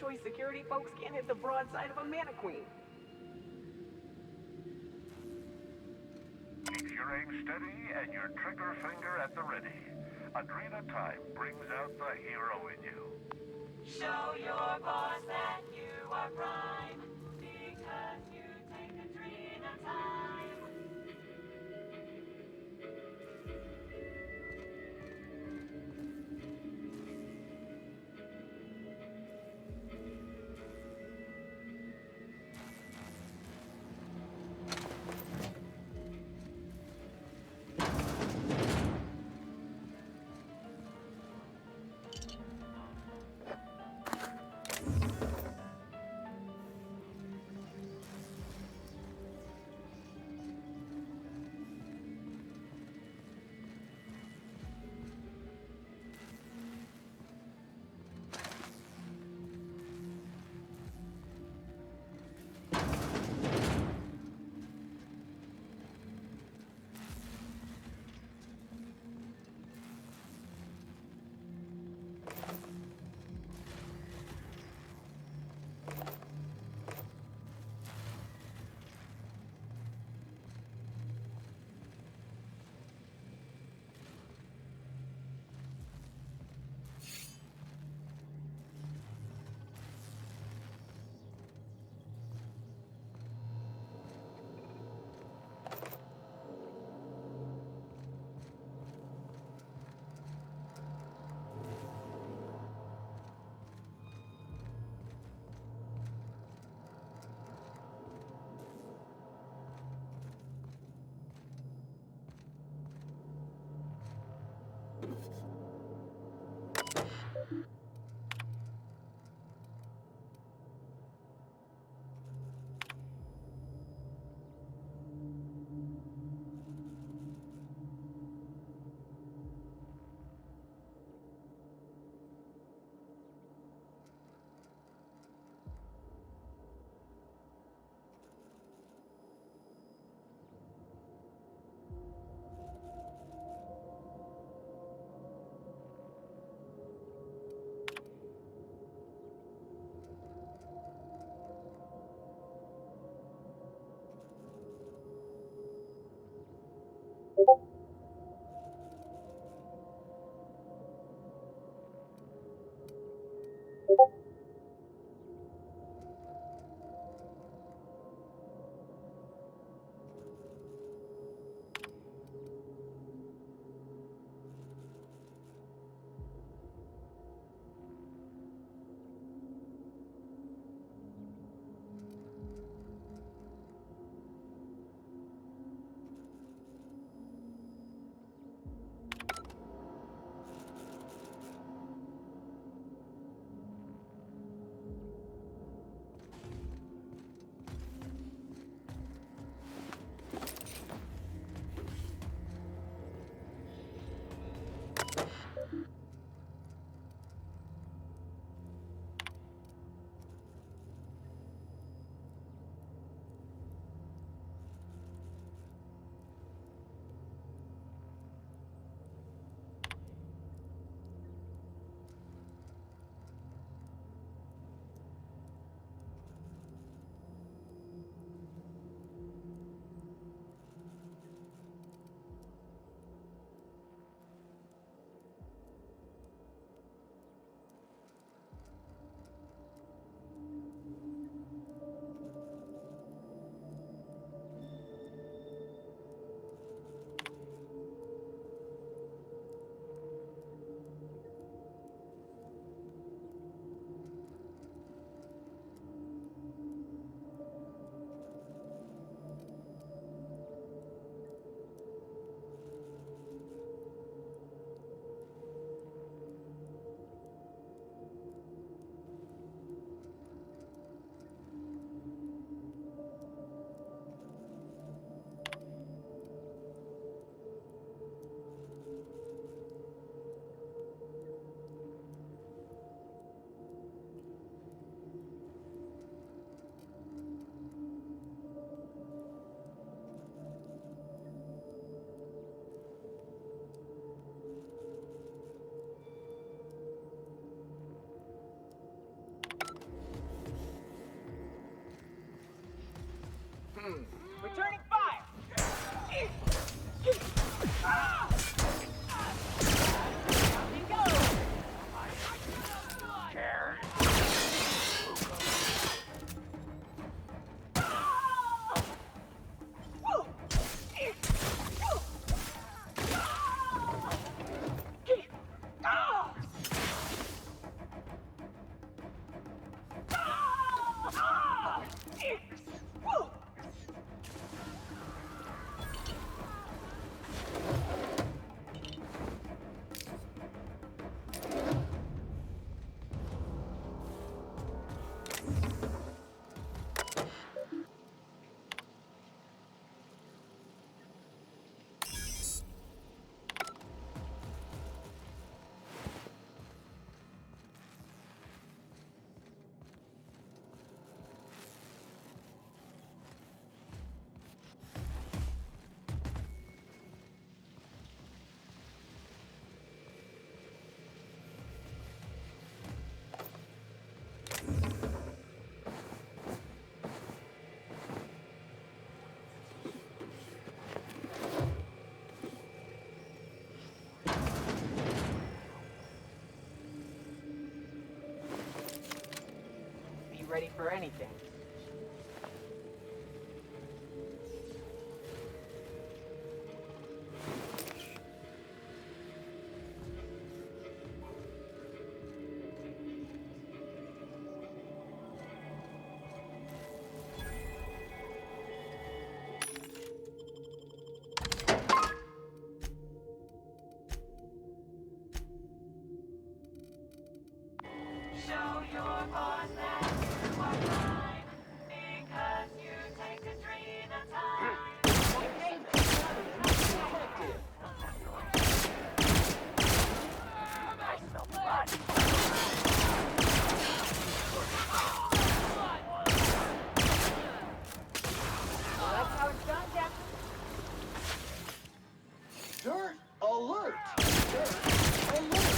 choice security folks can't hit the broadside of a mannequin. Keep your aim steady and your trigger finger at the ready. Adrena time brings out the hero in you. Show your boss that you are prime, because you take Adrena time. Returning fire! Down you go! Be ready for anything. Show your boss that you are prime, because you take a dream at a time. I smell blood. Well, that's how it's done, Captain. Dirt alert! Dirt alert!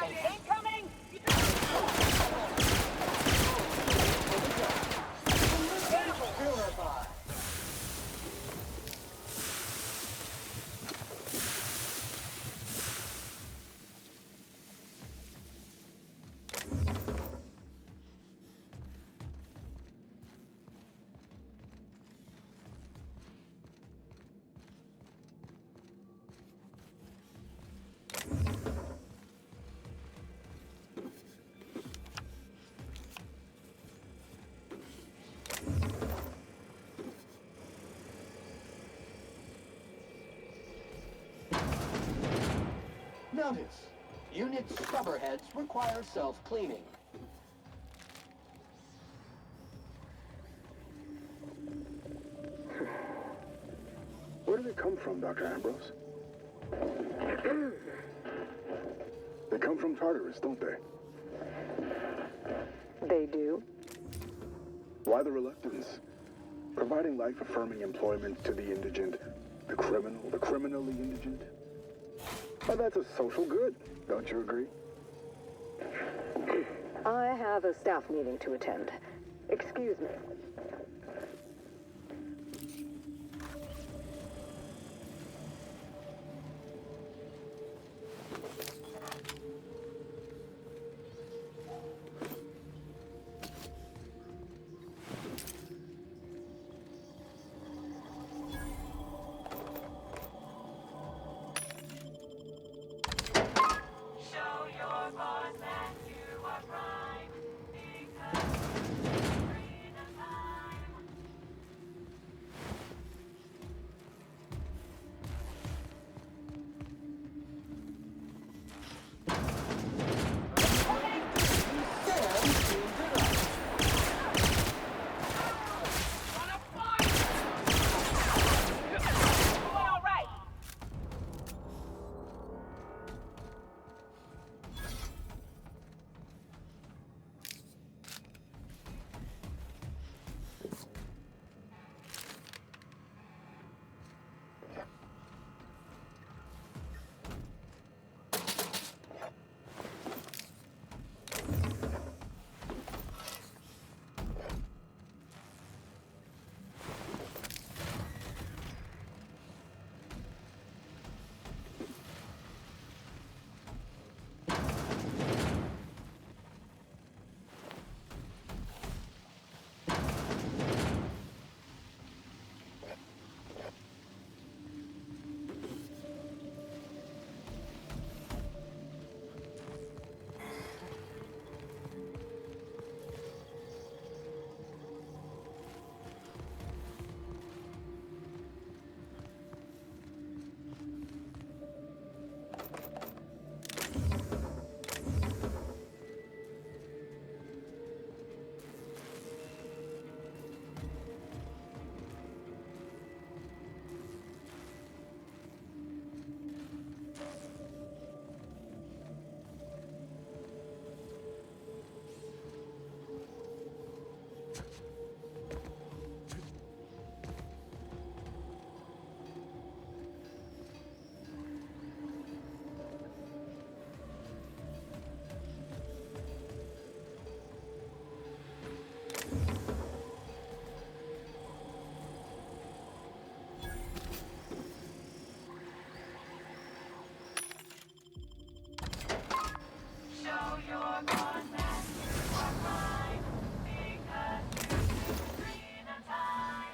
Incoming! Purify! Notice, unit stubberheads require self-cleaning. Where do they come from, Dr. Ambrose? They come from Tartarus, don't they? They do? Why the reluctance? Providing life-affirming employment to the indigent, the criminally indigent. Well, that's a social good, don't you agree? I have a staff meeting to attend. Excuse me. Show your boss that you are prime, because it's freedom time. Sam cleaned it up. Doing all right. Show your boss that you are prime, because it's freedom time.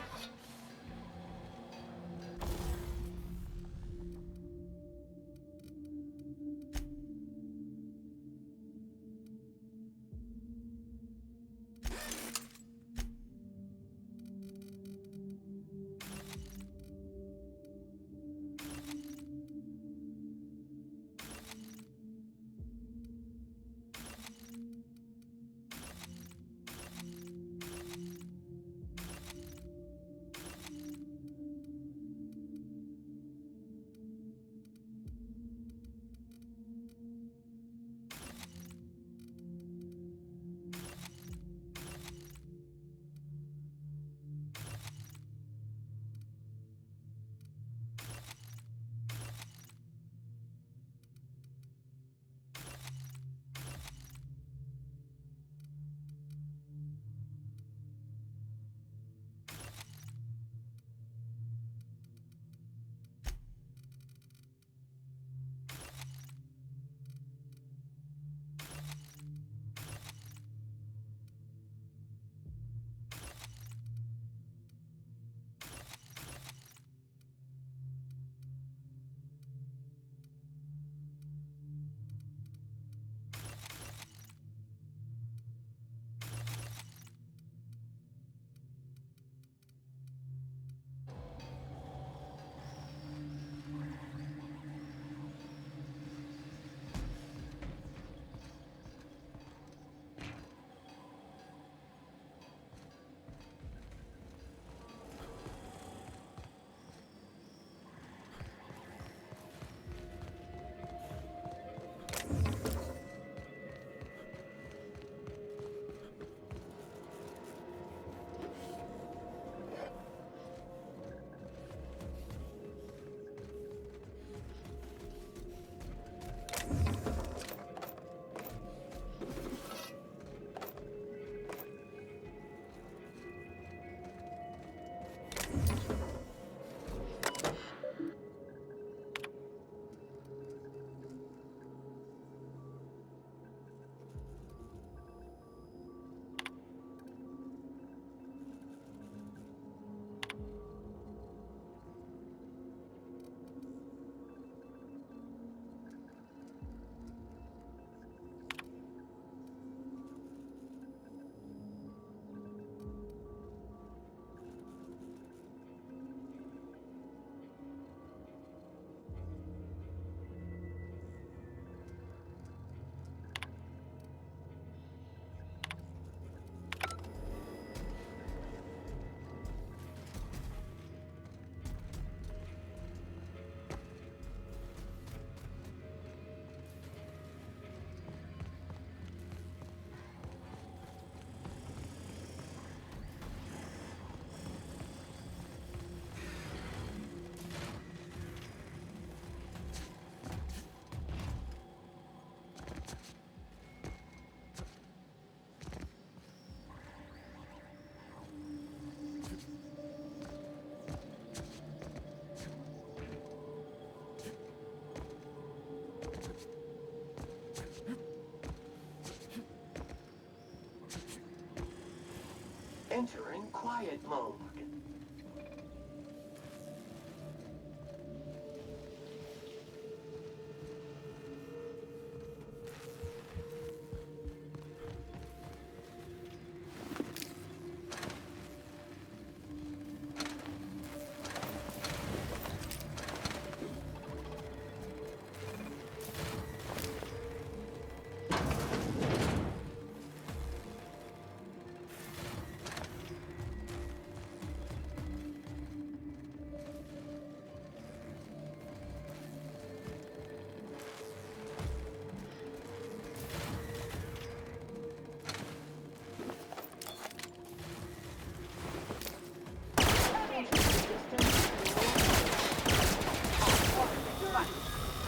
Entering quiet mode.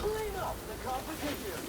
Clean up the competition.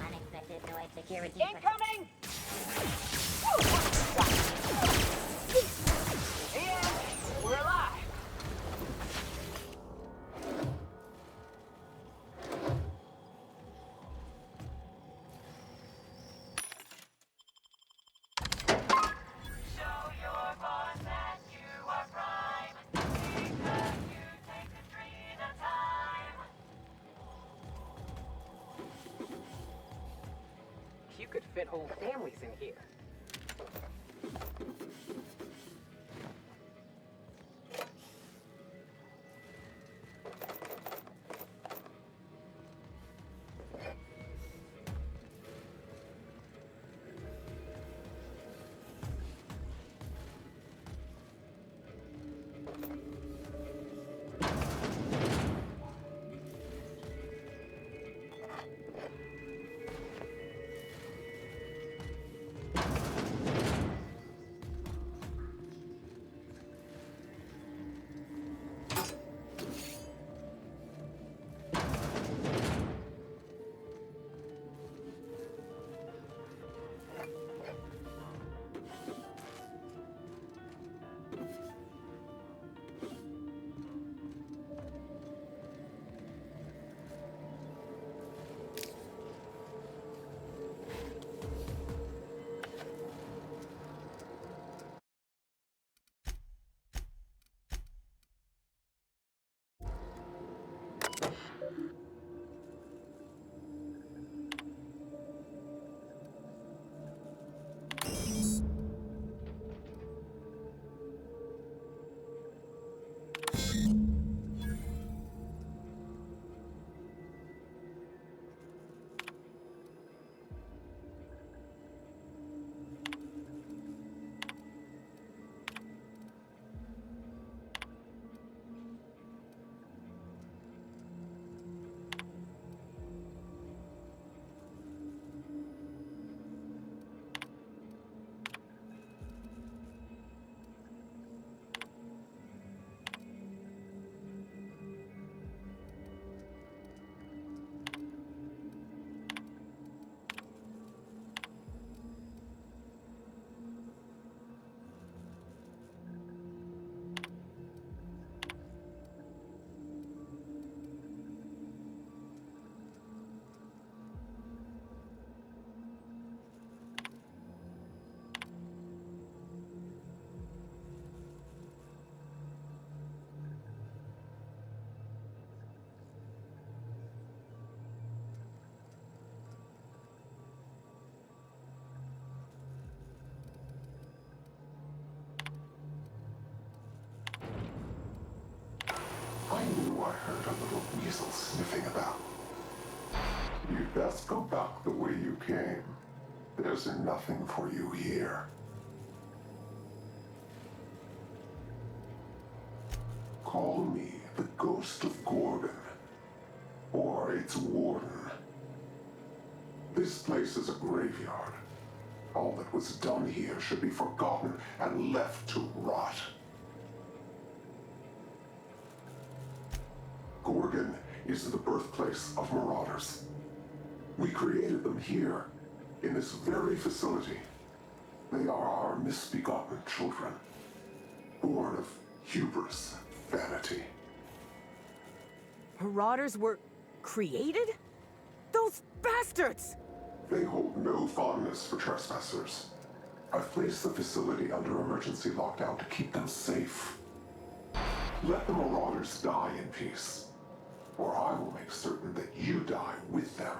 Unexpected noise security. Incoming! And we're alive! Show your boss that you are prime, because you take Katrina time. You could fit whole families in here. I knew I heard a little weasel sniffing about. You'd best go back the way you came. There's nothing for you here. Call me the Ghost of Gorgon, or its warden. This place is a graveyard. All that was done here should be forgotten and left to rot. Gorgon is the birthplace of marauders. We created them here, in this very facility. They are our misbegotten children, born of hubris and vanity. Marauders were created? Those bastards! They hold no fondness for trespassers. I've placed the facility under emergency lockdown to keep them safe. Let the marauders die in peace, or I will make certain that you die with them.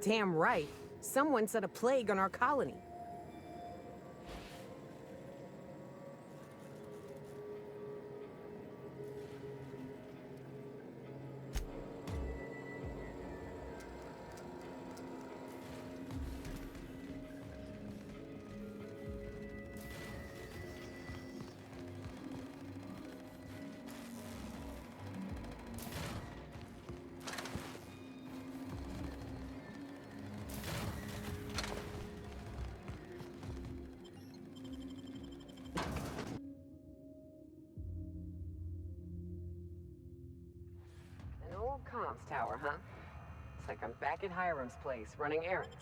Damn right. Someone set a plague on our colony. An old comms tower, huh? It's like I'm back at Hiram's place, running errands.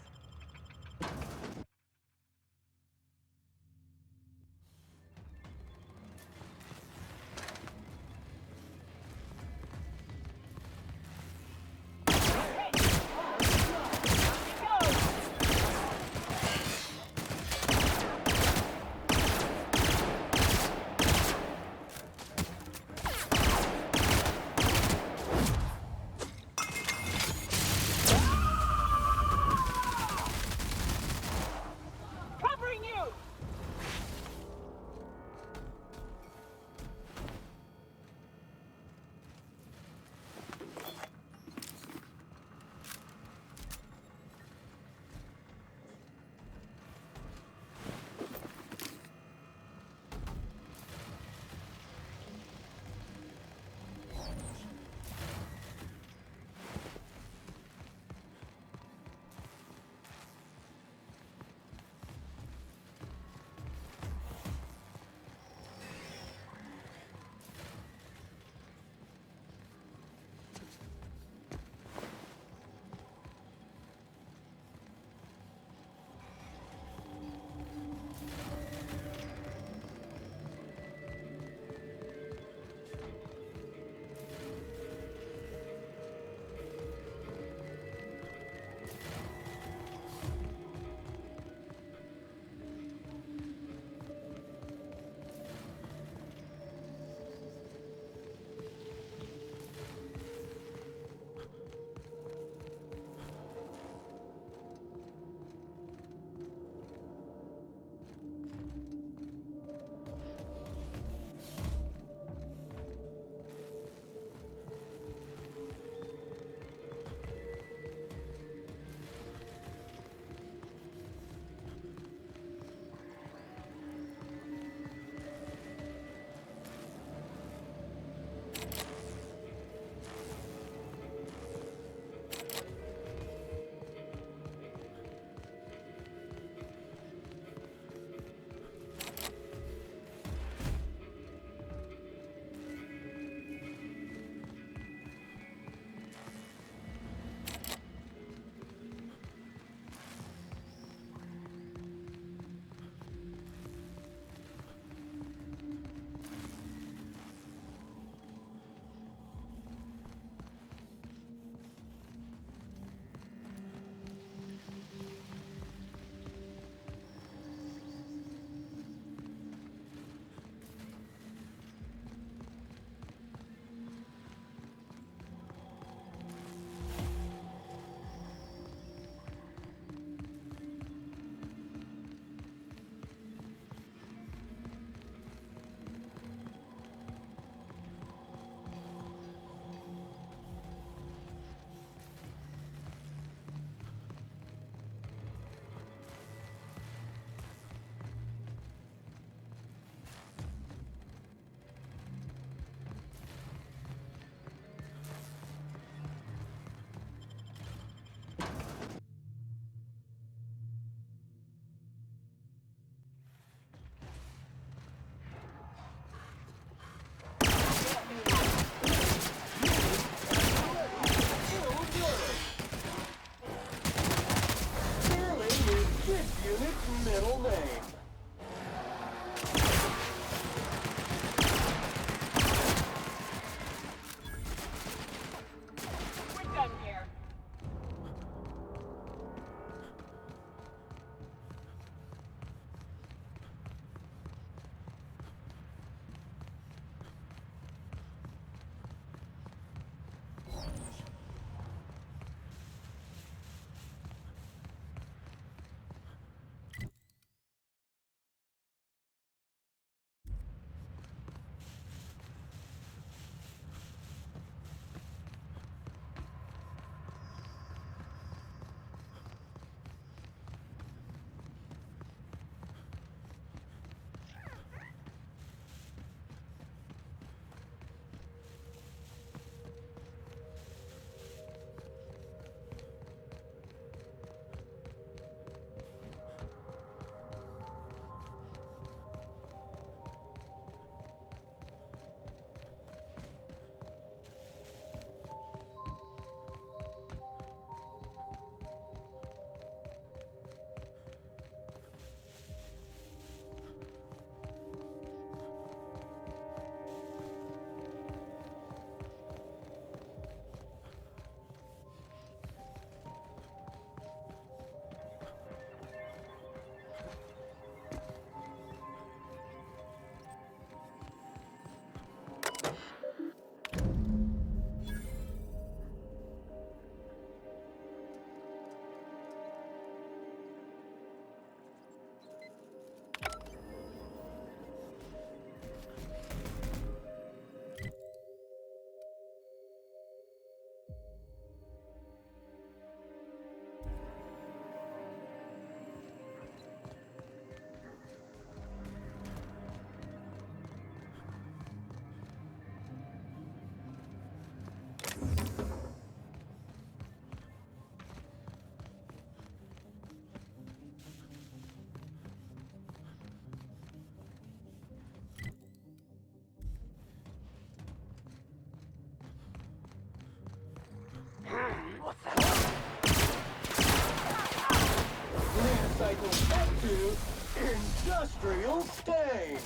Industrial stain.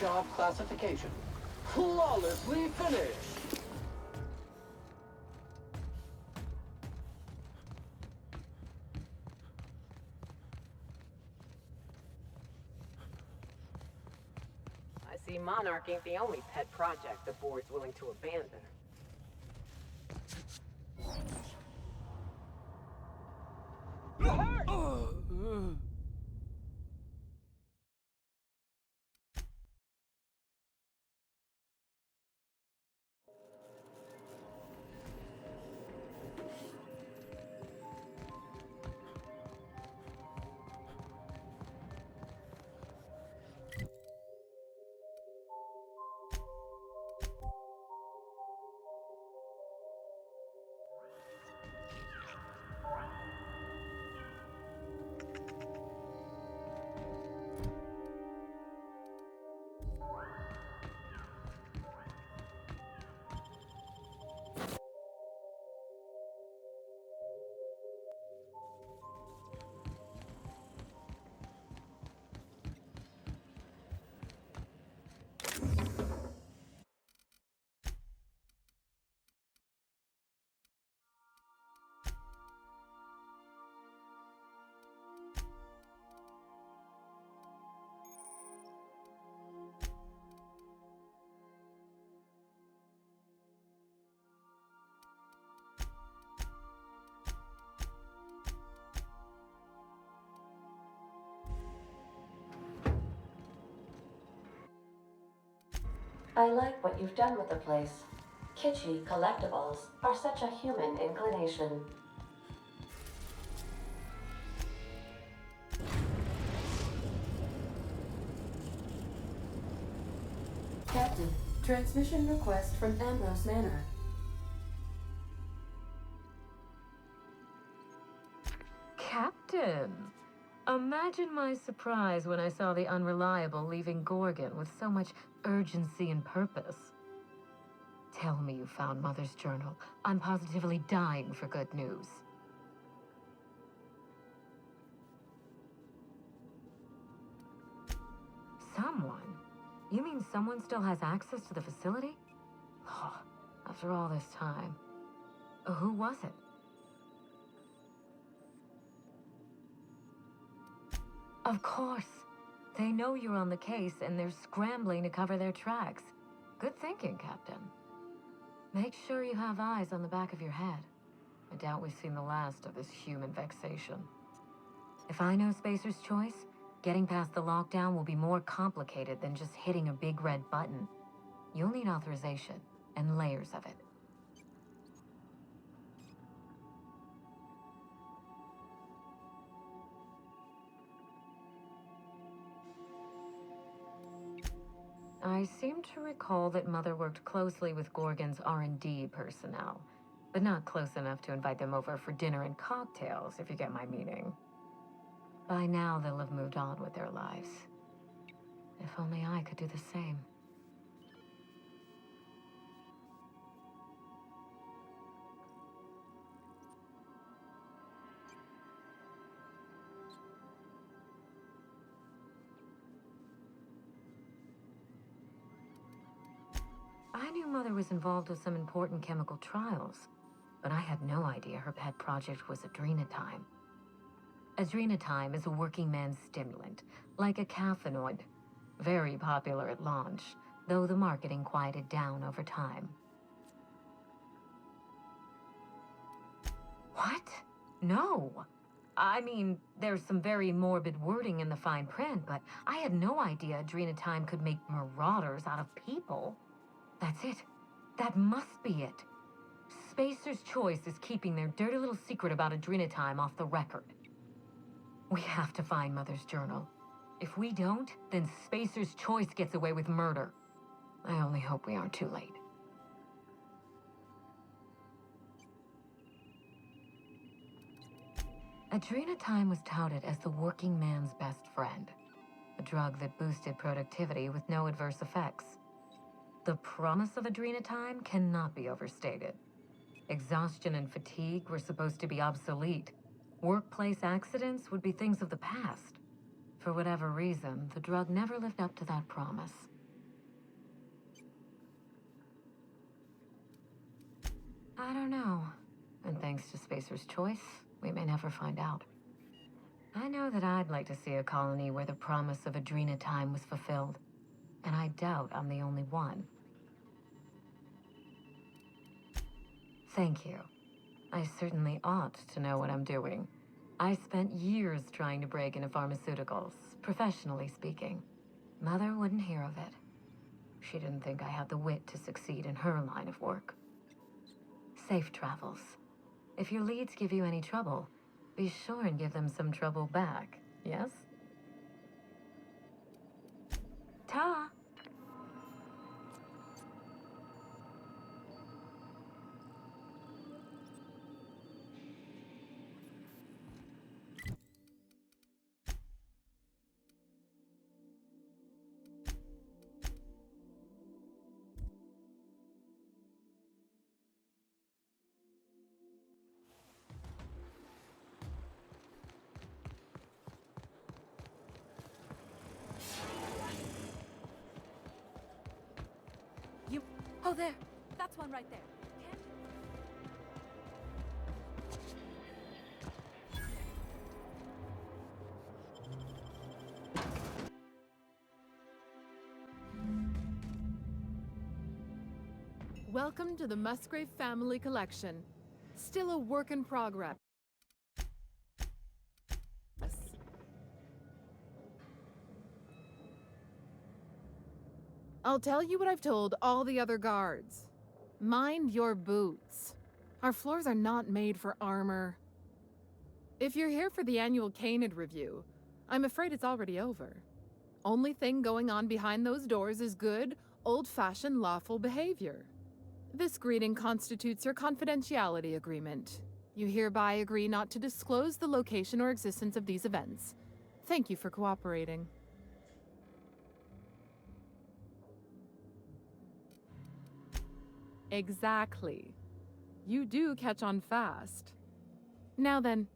Job classification. Flawlessly finished. I see Monarch ain't the only pet project the board's willing to abandon. I like what you've done with the place. Kitschy collectibles are such a human inclination. Captain, transmission request from Ambrose Manor. Captain! Imagine my surprise when I saw the Unreliable leaving Gorgon with so much urgency and purpose. Tell me you found Mother's journal. I'm positively dying for good news. Someone? You mean someone still has access to the facility? Oh, after all this time. Who was it? Of course. They know you're on the case and they're scrambling to cover their tracks. Good thinking, Captain. Make sure you have eyes on the back of your head. I doubt we've seen the last of this human vexation. If I know Spacer's Choice, getting past the lockdown will be more complicated than just hitting a big red button. You'll need authorization and layers of it. I seem to recall that Mother worked closely with Gorgon's R&D personnel, but not close enough to invite them over for dinner and cocktails, if you get my meaning. By now, they'll have moved on with their lives. If only I could do the same. I knew Mother was involved with some important chemical trials, but I had no idea her pet project was Adrenatime. Adrenatime is a working man's stimulant, like a caffeinoid. Very popular at launch, though the marketing quieted down over time. What? No. I mean, there's some very morbid wording in the fine print, but I had no idea Adrenatime could make marauders out of people. That's it. That must be it. Spacer's Choice is keeping their dirty little secret about Adrenatime off the record. We have to find Mother's journal. If we don't, then Spacer's Choice gets away with murder. I only hope we aren't too late. Adrenatime was touted as the working man's best friend. A drug that boosted productivity with no adverse effects. The promise of Adrenatime cannot be overstated. Exhaustion and fatigue were supposed to be obsolete. Workplace accidents would be things of the past. For whatever reason, the drug never lived up to that promise. I don't know. And thanks to Spacer's choice, we may never find out. I know that I'd like to see a colony where the promise of Adrena time was fulfilled. And I doubt I'm the only one. Thank you. I certainly ought to know what I'm doing. I spent years trying to break into pharmaceuticals, professionally speaking. Mother wouldn't hear of it. She didn't think I had the wit to succeed in her line of work. Safe travels. If your leads give you any trouble, be sure and give them some trouble back, yes? Ta! Oh, there. That's one right there. Welcome to the Musgrave Family Collection. Still a work in progress. I'll tell you what I've told all the other guards. Mind your boots. Our floors are not made for armor. If you're here for the annual Canid review, I'm afraid it's already over. Only thing going on behind those doors is good, old-fashioned lawful behavior. This greeting constitutes your confidentiality agreement. You hereby agree not to disclose the location or existence of these events. Thank you for cooperating. Exactly. You do catch on fast. Now then,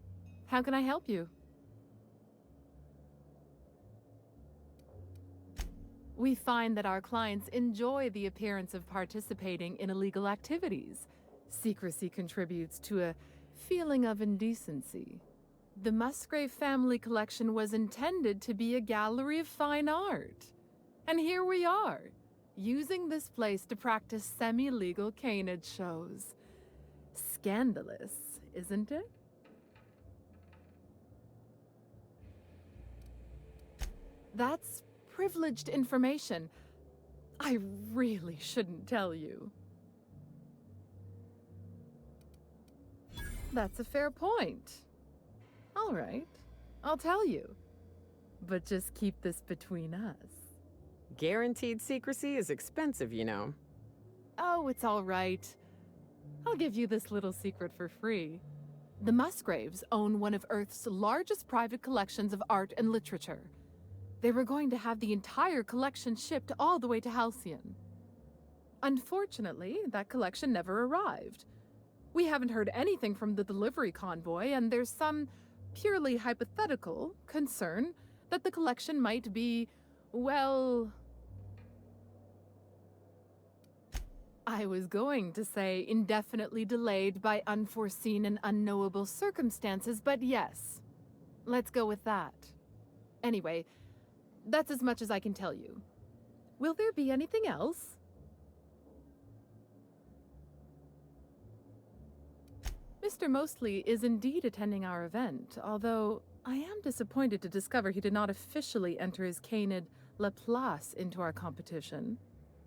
how can I help you? We find that our clients enjoy the appearance of participating in illegal activities. Secrecy contributes to a feeling of indecency. The Musgrave Family Collection was intended to be a gallery of fine art. And here we are, using this place to practice semi-legal canid shows. Scandalous, isn't it? That's privileged information. I really shouldn't tell you. That's a fair point. All right, I'll tell you. But just keep this between us. Guaranteed secrecy is expensive, you know. Oh, it's all right. I'll give you this little secret for free. The Musgraves own one of Earth's largest private collections of art and literature. They were going to have the entire collection shipped all the way to Halcyon. Unfortunately, that collection never arrived. We haven't heard anything from the delivery convoy, and there's some purely hypothetical concern that the collection might be, well, I was going to say indefinitely delayed by unforeseen and unknowable circumstances, but yes, let's go with that. Anyway, that's as much as I can tell you. Will there be anything else? Mr. Mostly is indeed attending our event, although I am disappointed to discover he did not officially enter his canid Laplace into our competition.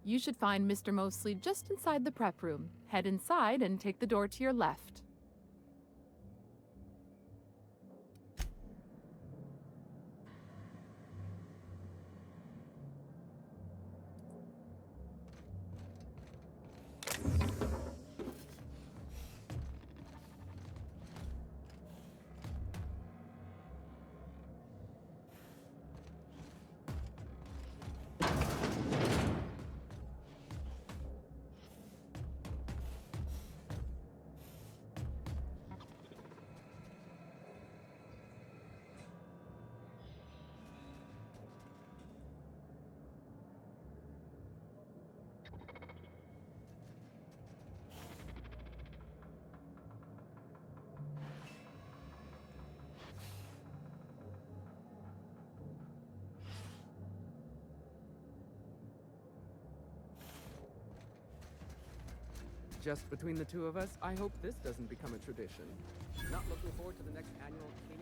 You should find Mr. Mostly just inside the prep room. Head inside and take the door to your left. Just between the two of us, I hope this doesn't become a tradition. Not looking forward to the next annual Canid.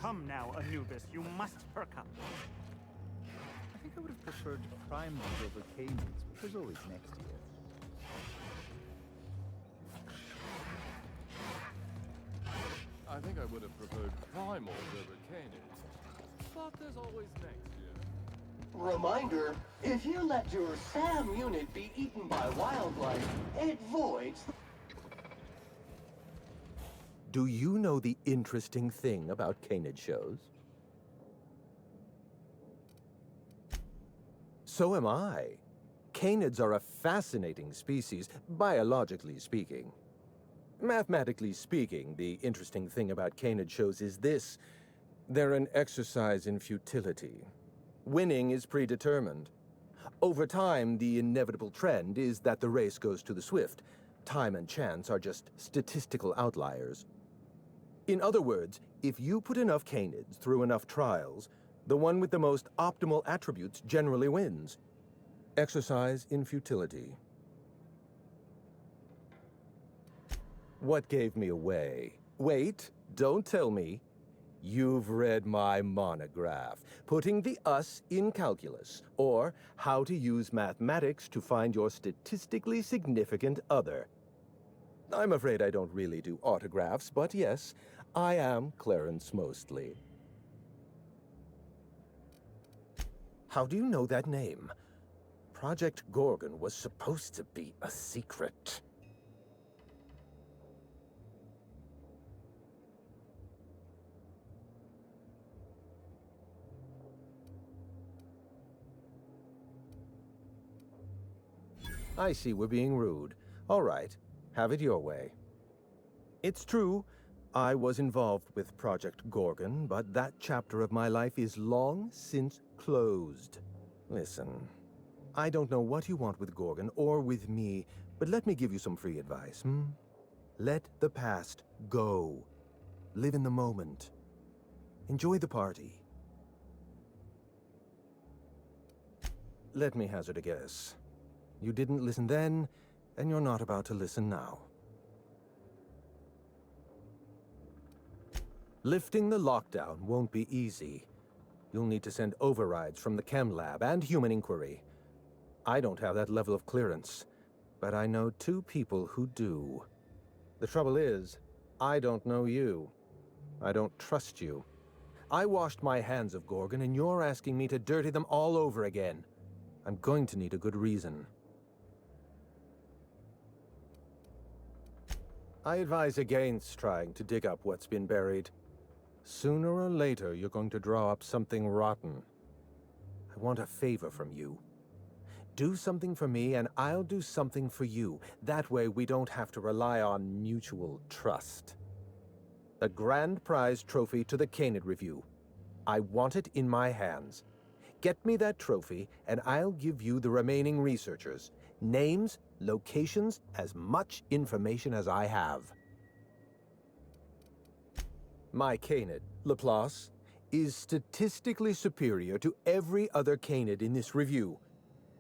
Come now, Anubis, you must perk up. I think I would have preferred Primals over Canids, but there's always next year. I think I would have preferred Primals over Canids, but there's always next year. Reminder, if you let your SAM unit be eaten by wildlife, it voids... Do you know the interesting thing about Canid shows? So am I. Canids are a fascinating species, biologically speaking. Mathematically speaking, the interesting thing about Canid shows is this. They're an exercise in futility. Winning is predetermined. Over time, the inevitable trend is that the race goes to the swift. Time and chance are just statistical outliers. In other words, if you put enough Canids through enough trials, the one with the most optimal attributes generally wins. Exercise in futility. What gave me away? Wait, don't tell me. You've read my monograph, Putting the Us in Calculus, or How to Use Mathematics to Find Your Statistically Significant Other. I'm afraid I don't really do autographs, but yes, I am Clarence Mostly. How do you know that name? Project Gorgon was supposed to be a secret. I see we're being rude. All right, have it your way. It's true, I was involved with Project Gorgon, but that chapter of my life is long since closed. Listen, I don't know what you want with Gorgon or with me, but let me give you some free advice, Let the past go. Live in the moment. Enjoy the party. Let me hazard a guess. You didn't listen then, and you're not about to listen now. Lifting the lockdown won't be easy. You'll need to send overrides from the Chem Lab and Human Inquiry. I don't have that level of clearance, but I know two people who do. The trouble is, I don't know you. I don't trust you. I washed my hands of Gorgon, and you're asking me to dirty them all over again. I'm going to need a good reason. I advise against trying to dig up what's been buried. Sooner or later, you're going to draw up something rotten. I want a favor from you. Do something for me, and I'll do something for you. That way, we don't have to rely on mutual trust. The grand prize trophy to the Canid Review. I want it in my hands. Get me that trophy, and I'll give you the remaining researchers. Names, locations, as much information as I have. My Canid, Laplace, is statistically superior to every other Canid in this review.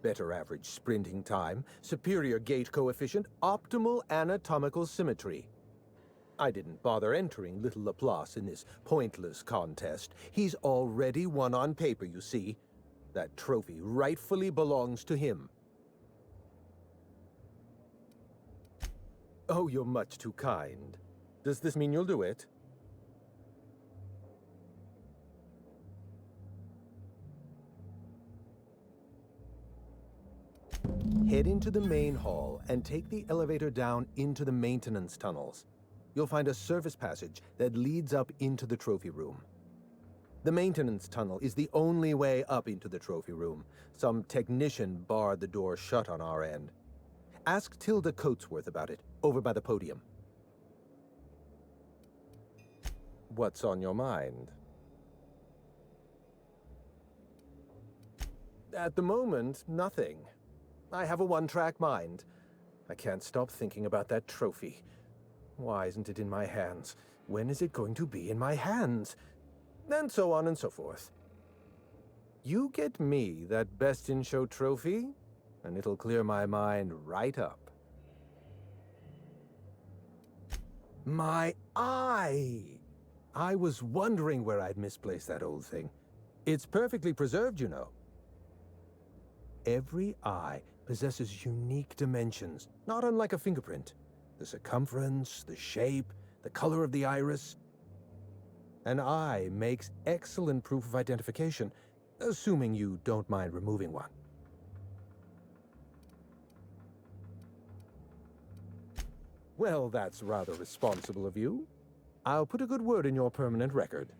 Better average sprinting time, superior gait coefficient, optimal anatomical symmetry. I didn't bother entering little Laplace in this pointless contest. He's already won on paper, you see. That trophy rightfully belongs to him. Oh, you're much too kind. Does this mean you'll do it? Head into the main hall and take the elevator down into the maintenance tunnels. You'll find a service passage that leads up into the trophy room. The maintenance tunnel is the only way up into the trophy room. Some technician barred the door shut on our end. Ask Tilda Coatsworth about it, over by the podium. What's on your mind? At the moment, nothing. I have a one-track mind. I can't stop thinking about that trophy. Why isn't it in my hands? When is it going to be in my hands? And so on and so forth. You get me that Best in Show trophy, and it'll clear my mind right up. My eye! I was wondering where I'd misplaced that old thing. It's perfectly preserved, you know. Every eye possesses unique dimensions, not unlike a fingerprint. The circumference, the shape, the color of the iris. An eye makes excellent proof of identification, assuming you don't mind removing one. Well, that's rather responsible of you. I'll put a good word in your permanent record.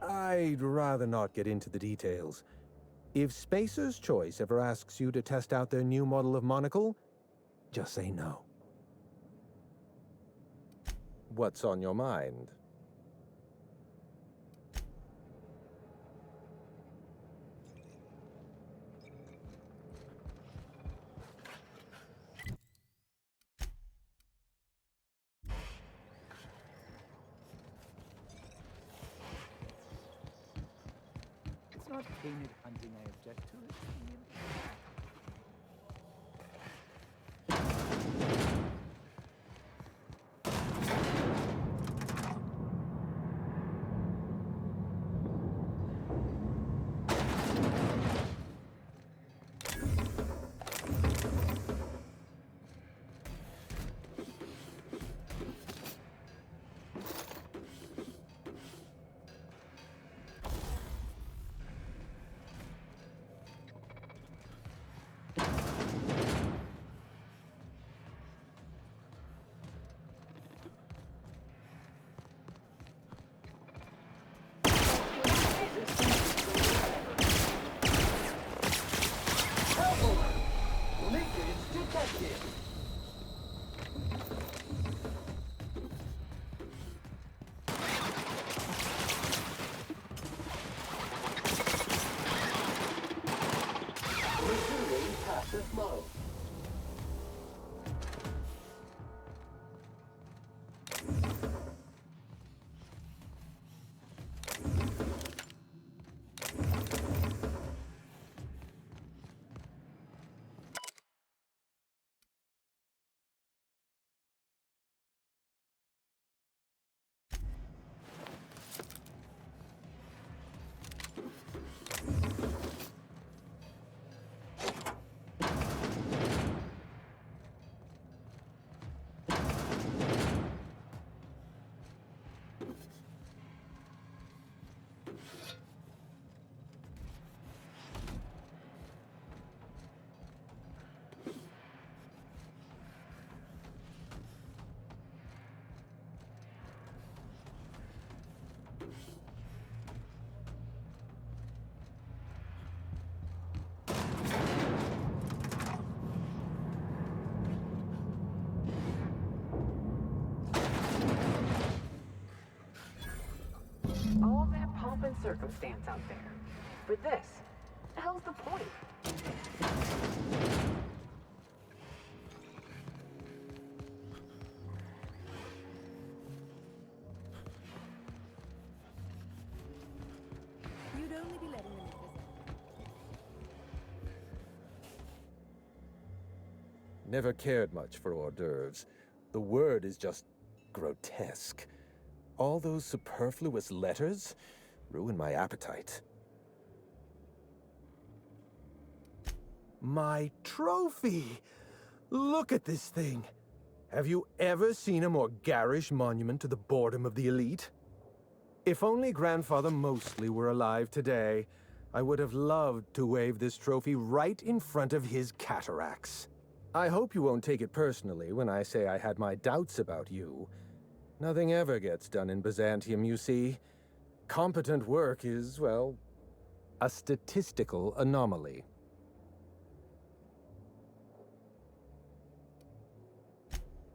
I'd rather not get into the details. If Spacer's Choice ever asks you to test out their new model of monocle, just say no. What's on your mind? It's not canid hunting I object to, it's All that pomp and circumstance out there. For this. The hell's the point? You'd only be letting them visit. Never cared much for hors d'oeuvres. The word is just grotesque. All those superfluous letters ruin my appetite. My trophy! Look at this thing! Have you ever seen a more garish monument to the boredom of the elite? If only Grandfather Mostly were alive today, I would have loved to wave this trophy right in front of his cataracts. I hope you won't take it personally when I say I had my doubts about you. Nothing ever gets done in Byzantium, you see. Competent work is, well, a statistical anomaly.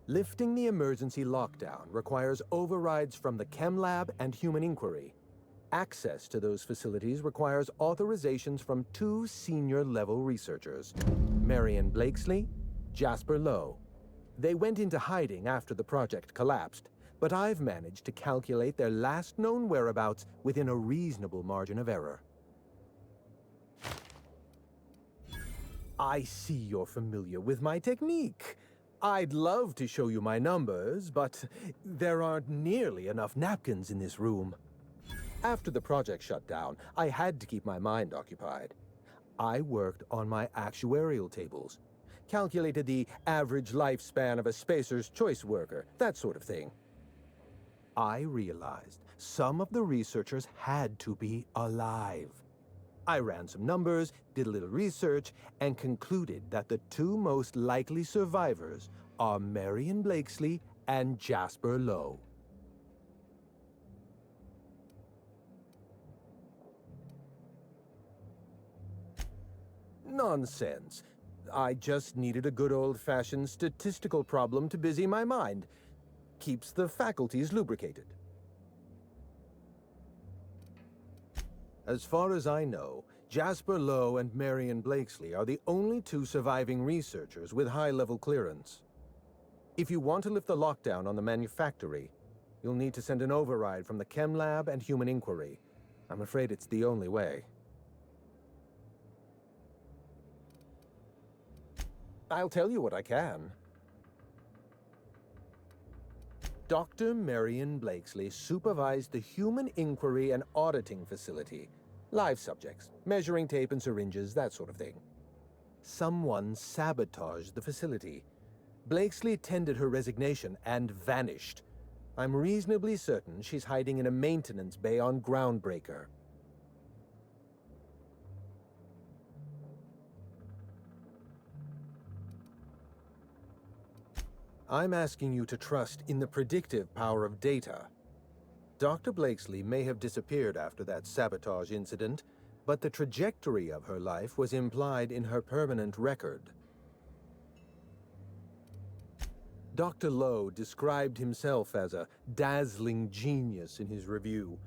Lifting the emergency lockdown requires overrides from the Chem Lab and Human Inquiry. Access to those facilities requires authorizations from 2 senior-level researchers, Marion Blakesley Jasper Lowe. They went into hiding after the project collapsed, but I've managed to calculate their last known whereabouts within a reasonable margin of error. I see you're familiar with my technique. I'd love to show you my numbers, but there aren't nearly enough napkins in this room. After the project shut down, I had to keep my mind occupied. I worked on my actuarial tables, calculated the average lifespan of a Spacer's Choice worker, that sort of thing. I realized some of the researchers had to be alive. I ran some numbers, did a little research, and concluded that the two most likely survivors are Marion Blakesley and Jasper Lowe. Nonsense. I just needed a good old-fashioned statistical problem to busy my mind. Keeps the faculties lubricated. As far as I know, Jasper Lowe and Marion Blakesley are the only two surviving researchers with high-level clearance. If you want to lift the lockdown on the manufactory, you'll need to send an override from the Chem Lab and Human Inquiry. I'm afraid it's the only way. I'll tell you what I can. Dr. Marion Blakesley supervised the Human Inquiry and Auditing Facility. Live subjects, measuring tape and syringes, that sort of thing. Someone sabotaged the facility. Blakesley tendered her resignation and vanished. I'm reasonably certain she's hiding in a maintenance bay on Groundbreaker. I'm asking you to trust in the predictive power of data. Dr. Blakesley may have disappeared after that sabotage incident, but the trajectory of her life was implied in her permanent record. Dr. Lowe described himself as a dazzling genius in his review.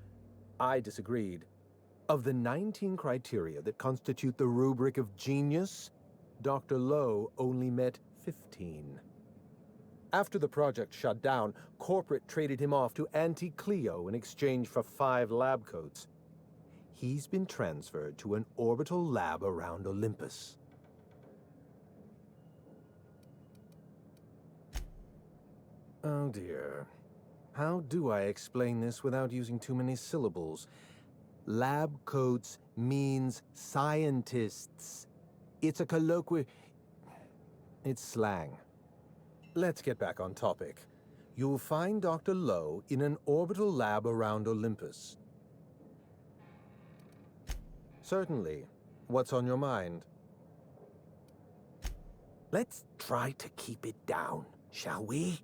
I disagreed. Of the 19 criteria that constitute the rubric of genius, Dr. Lowe only met 15. After the project shut down, corporate traded him off to Auntie Cleo in exchange for 5 lab coats. He's been transferred to an orbital lab around Olympus. Oh dear. How do I explain this without using too many syllables? Lab coats means scientists. It's a colloquial... It's slang. Let's get back on topic. You'll find Dr. Lowe in an orbital lab around Olympus. Certainly. What's on your mind? Let's try to keep it down, shall we?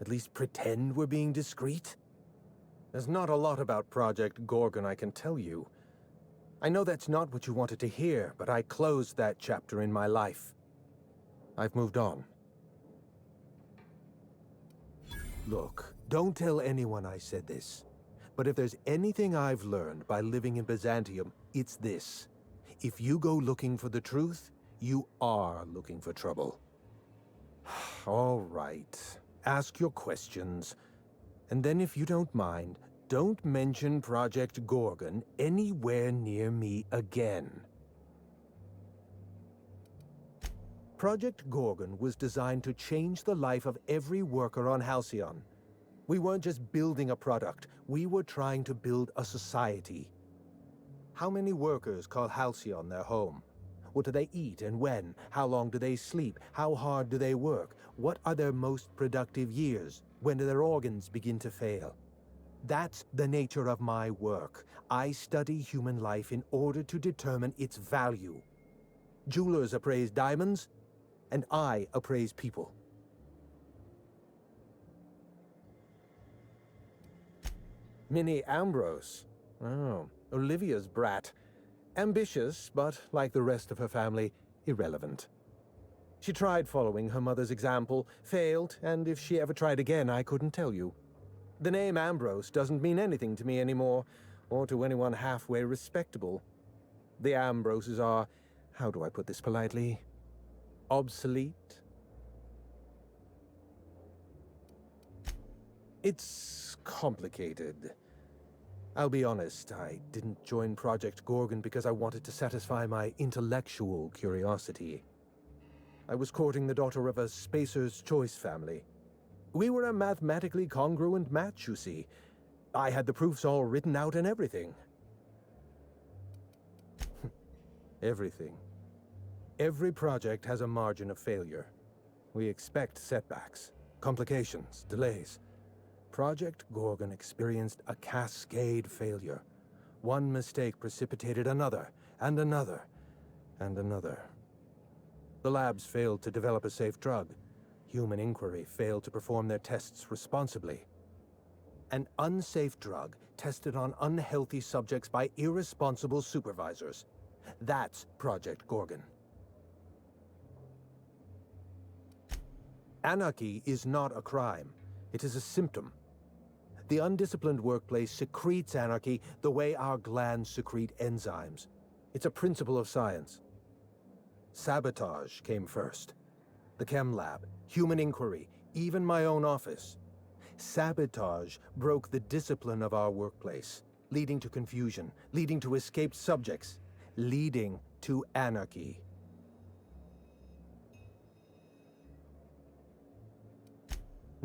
At least pretend we're being discreet? There's not a lot about Project Gorgon I can tell you. I know that's not what you wanted to hear, but I closed that chapter in my life. I've moved on. Look, don't tell anyone I said this. But if there's anything I've learned by living in Byzantium, it's this. If you go looking for the truth, you are looking for trouble. All right. Ask your questions. And then if you don't mind, don't mention Project Gorgon anywhere near me again. Project Gorgon was designed to change the life of every worker on Halcyon. We weren't just building a product, we were trying to build a society. How many workers call Halcyon their home? What do they eat and when? How long do they sleep? How hard do they work? What are their most productive years? When do their organs begin to fail? That's the nature of my work. I study human life in order to determine its value. Jewelers appraise diamonds, and I appraise people. Minnie Ambrose. Oh, Olivia's brat. Ambitious, but like the rest of her family, irrelevant. She tried following her mother's example, failed, and if she ever tried again, I couldn't tell you. The name Ambrose doesn't mean anything to me anymore, or to anyone halfway respectable. The Ambroses are, how do I put this politely? Obsolete, It's complicated. I'll be honest, I didn't join Project Gorgon because I wanted to satisfy my intellectual curiosity. I was courting the daughter of a Spacer's Choice family. We were a mathematically congruent match, you see. I had the proofs all written out and everything. Everything. Every project has a margin of failure. We expect setbacks, complications, delays. Project Gorgon experienced a cascade failure. One mistake precipitated another, and another, and another. The labs failed to develop a safe drug. Human Inquiry failed to perform their tests responsibly. An unsafe drug tested on unhealthy subjects by irresponsible supervisors. That's Project Gorgon. Anarchy is not a crime. It is a symptom. The undisciplined workplace secretes anarchy the way our glands secrete enzymes. It's a principle of science. Sabotage came first. The chem lab, Human Inquiry, even my own office. Sabotage broke the discipline of our workplace, leading to confusion, leading to escaped subjects, leading to anarchy.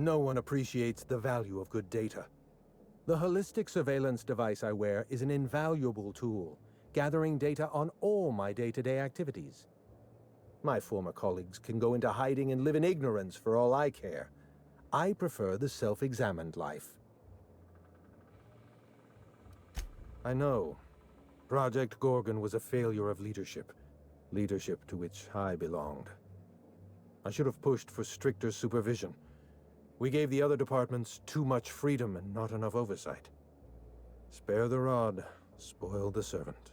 No one appreciates the value of good data. The holistic surveillance device I wear is an invaluable tool, gathering data on all my day-to-day activities. My former colleagues can go into hiding and live in ignorance for all I care. I prefer the self-examined life. I know. Project Gorgon was a failure of leadership. Leadership to which I belonged. I should have pushed for stricter supervision. We gave the other departments too much freedom and not enough oversight. Spare the rod, spoil the servant.